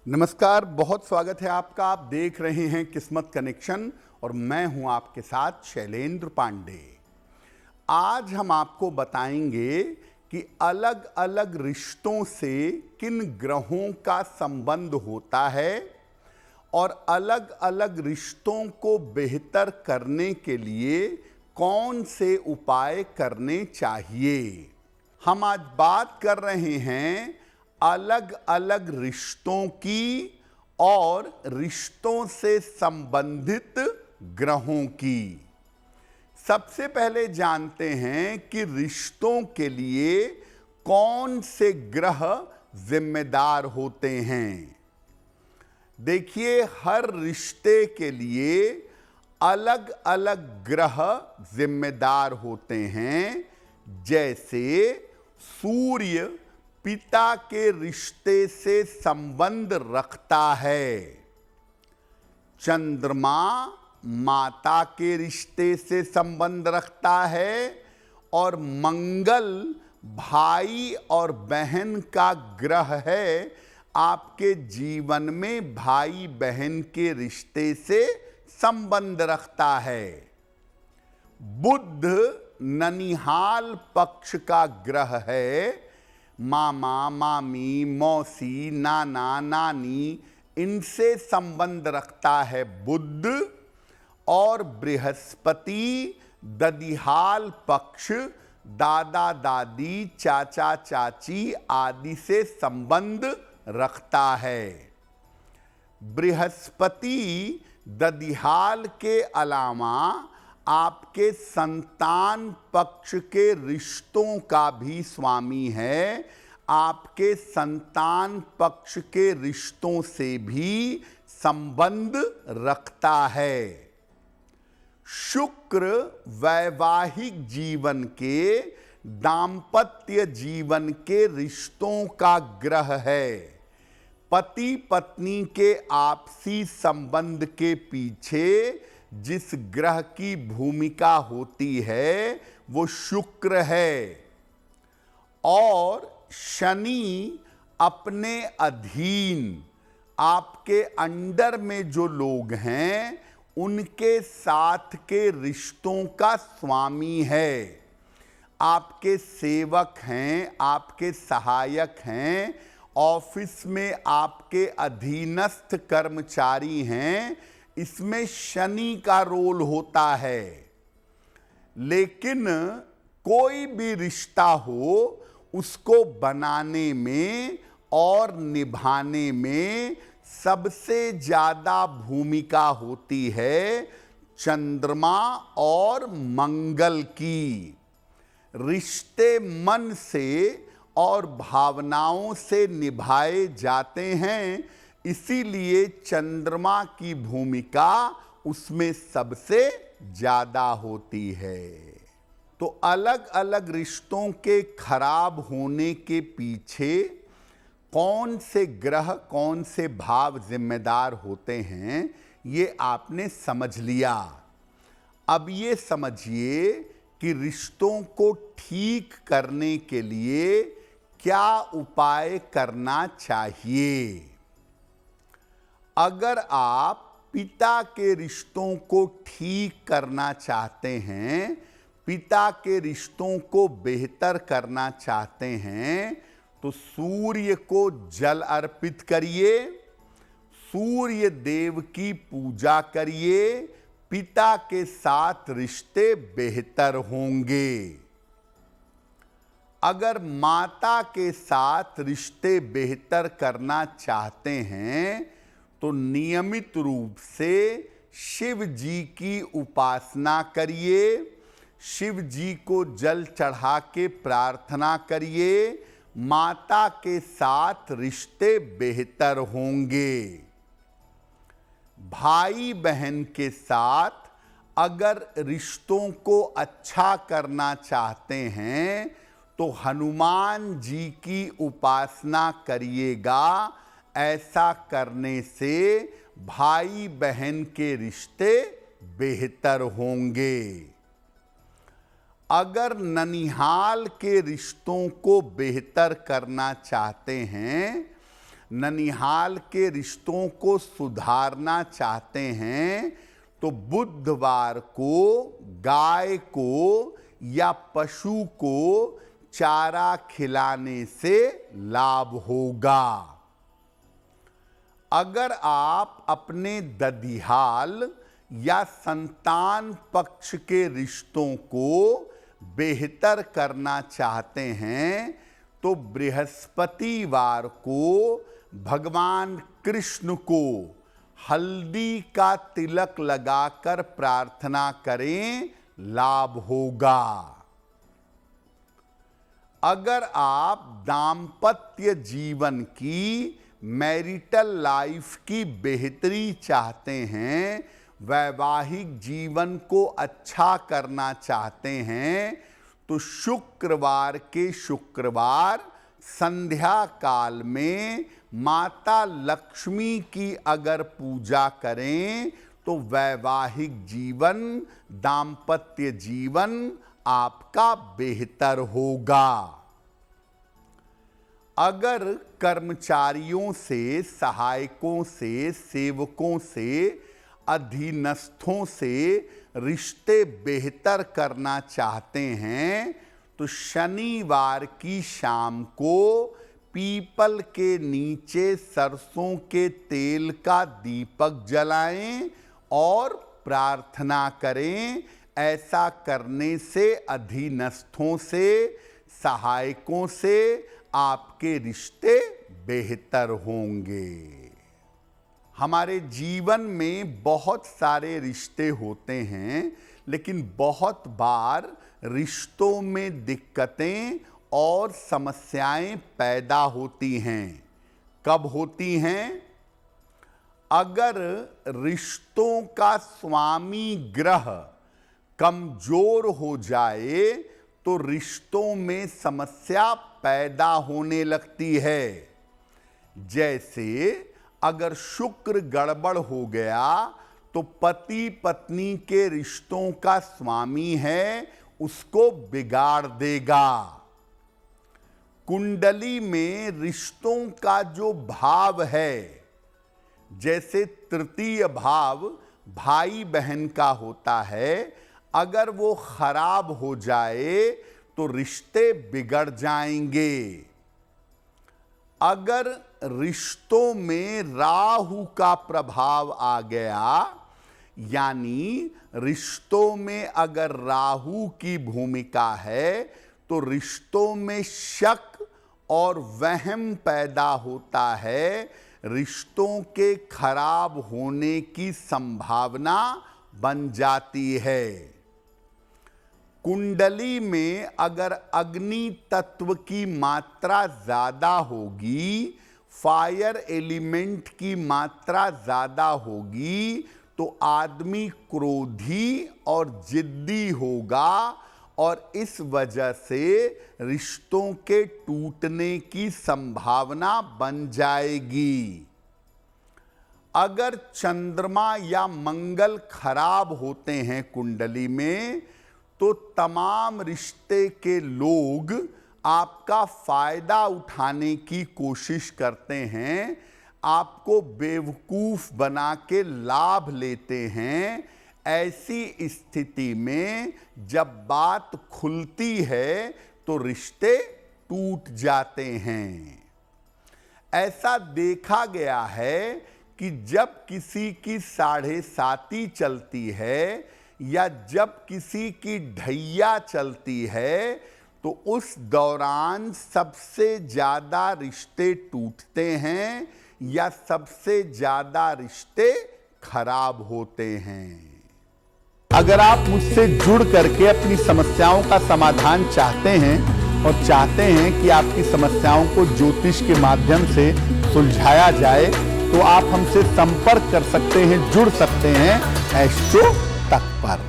नमस्कार, बहुत स्वागत है आपका। आप देख रहे हैं किस्मत कनेक्शन और मैं हूं आपके साथ शैलेंद्र पांडे। आज हम आपको बताएंगे कि अलग अलग रिश्तों से किन ग्रहों का संबंध होता है और अलग अलग रिश्तों को बेहतर करने के लिए कौन से उपाय करने चाहिए। हम आज बात कर रहे हैं अलग अलग रिश्तों की और रिश्तों से संबंधित ग्रहों की। सबसे पहले जानते हैं कि रिश्तों के लिए कौन से ग्रह जिम्मेदार होते हैं। देखिए, हर रिश्ते के लिए अलग अलग ग्रह जिम्मेदार होते हैं। जैसे सूर्य पिता के रिश्ते से संबंध रखता है, चंद्रमा माता के रिश्ते से संबंध रखता है और मंगल भाई और बहन का ग्रह है। आपके जीवन में भाई बहन के रिश्ते से संबंध रखता है। बुध ननिहाल पक्ष का ग्रह है। मामा मामी मौसी नाना नानी इनसे संबंध रखता है बुध। और बृहस्पति ददिहाल पक्ष दादा दादी चाचा चाची आदि से संबंध रखता है। बृहस्पति ददिहाल के अलावा आपके संतान पक्ष के रिश्तों का भी स्वामी है। आपके संतान पक्ष के रिश्तों से भी संबंध रखता है। शुक्र वैवाहिक जीवन के दाम्पत्य जीवन के रिश्तों का ग्रह है। पति पत्नी के आपसी संबंध के पीछे जिस ग्रह की भूमिका होती है वो शुक्र है। और शनि अपने अधीन आपके अंडर में जो लोग हैं उनके साथ के रिश्तों का स्वामी है। आपके सेवक हैं, आपके सहायक हैं, ऑफिस में आपके अधीनस्थ कर्मचारी हैं, इसमें शनि का रोल होता है। लेकिन कोई भी रिश्ता हो उसको बनाने में और निभाने में सबसे ज्यादा भूमिका होती है चंद्रमा और मंगल की। रिश्ते मन से और भावनाओं से निभाए जाते हैं, इसीलिए चंद्रमा की भूमिका उसमें सबसे ज्यादा होती है। तो अलग अलग रिश्तों के खराब होने के पीछे कौन से ग्रह कौन से भाव जिम्मेदार होते हैं ये आपने समझ लिया। अब ये समझिए कि रिश्तों को ठीक करने के लिए क्या उपाय करना चाहिए। अगर आप पिता के रिश्तों को ठीक करना चाहते हैं, पिता के रिश्तों को बेहतर करना चाहते हैं, तो सूर्य को जल अर्पित करिए, सूर्य देव की पूजा करिए। पिता के साथ रिश्ते बेहतर होंगे। अगर माता के साथ रिश्ते बेहतर करना चाहते हैं तो नियमित रूप से शिव जी की उपासना करिए, शिव जी को जल चढ़ा के प्रार्थना करिए। माता के साथ रिश्ते बेहतर होंगे। भाई बहन के साथ अगर रिश्तों को अच्छा करना चाहते हैं तो हनुमान जी की उपासना करिएगा। ऐसा करने से भाई बहन के रिश्ते बेहतर होंगे। अगर ननिहाल के रिश्तों को बेहतर करना चाहते हैं ननिहाल के रिश्तों को सुधारना चाहते हैं तो बुधवार को गाय को या पशु को चारा खिलाने से लाभ होगा। अगर आप अपने ददिहाल या संतान पक्ष के रिश्तों को बेहतर करना चाहते हैं तो बृहस्पतिवार को भगवान कृष्ण को हल्दी का तिलक लगाकर प्रार्थना करें, लाभ होगा। अगर आप दाम्पत्य जीवन की, मैरिटल लाइफ की बेहतरी चाहते हैं, वैवाहिक जीवन को अच्छा करना चाहते हैं तो शुक्रवार के शुक्रवार संध्या काल में माता लक्ष्मी की अगर पूजा करें तो वैवाहिक जीवन, दाम्पत्य जीवन आपका बेहतर होगा। अगर कर्मचारियों से, सहायकों से, सेवकों से, अधीनस्थों से रिश्ते बेहतर करना चाहते हैं तो शनिवार की शाम को पीपल के नीचे सरसों के तेल का दीपक जलाएं और प्रार्थना करें। ऐसा करने से अधीनस्थों से, सहायकों से आपके रिश्ते बेहतर होंगे। हमारे जीवन में बहुत सारे रिश्ते होते हैं, लेकिन बहुत बार रिश्तों में दिक्कतें और समस्याएं पैदा होती हैं। कब होती हैं? अगर रिश्तों का स्वामी ग्रह कमजोर हो जाए तो रिश्तों में समस्या पैदा होने लगती है। जैसे अगर शुक्र गड़बड़ हो गया तो पति पत्नी के रिश्तों का स्वामी है, उसको बिगाड़ देगा। कुंडली में रिश्तों का जो भाव है, जैसे तृतीय भाव भाई बहन का होता है, अगर वो खराब हो जाए तो रिश्ते बिगड़ जाएंगे। अगर रिश्तों में राहु का प्रभाव आ गया, यानी रिश्तों में अगर राहु की भूमिका है तो रिश्तों में शक और वहम पैदा होता है, रिश्तों के खराब होने की संभावना बन जाती है। कुंडली में अगर अग्नि तत्व की मात्रा ज्यादा होगी, फायर एलिमेंट की मात्रा ज्यादा होगी तो आदमी क्रोधी और जिद्दी होगा और इस वजह से रिश्तों के टूटने की संभावना बन जाएगी। अगर चंद्रमा या मंगल खराब होते हैं कुंडली में तो तमाम रिश्ते के लोग आपका फायदा उठाने की कोशिश करते हैं, आपको बेवकूफ बना के लाभ लेते हैं। ऐसी स्थिति में जब बात खुलती है तो रिश्ते टूट जाते हैं। ऐसा देखा गया है कि जब किसी की 7.5 चलती है या जब किसी की ढैया चलती है तो उस दौरान सबसे ज्यादा रिश्ते टूटते हैं या सबसे ज्यादा रिश्ते खराब होते हैं। अगर आप मुझसे जुड़ करके अपनी समस्याओं का समाधान चाहते हैं और चाहते हैं कि आपकी समस्याओं को ज्योतिष के माध्यम से सुलझाया जाए तो आप हमसे संपर्क कर सकते हैं, जुड़ सकते हैं एस्ट्रो तक पर।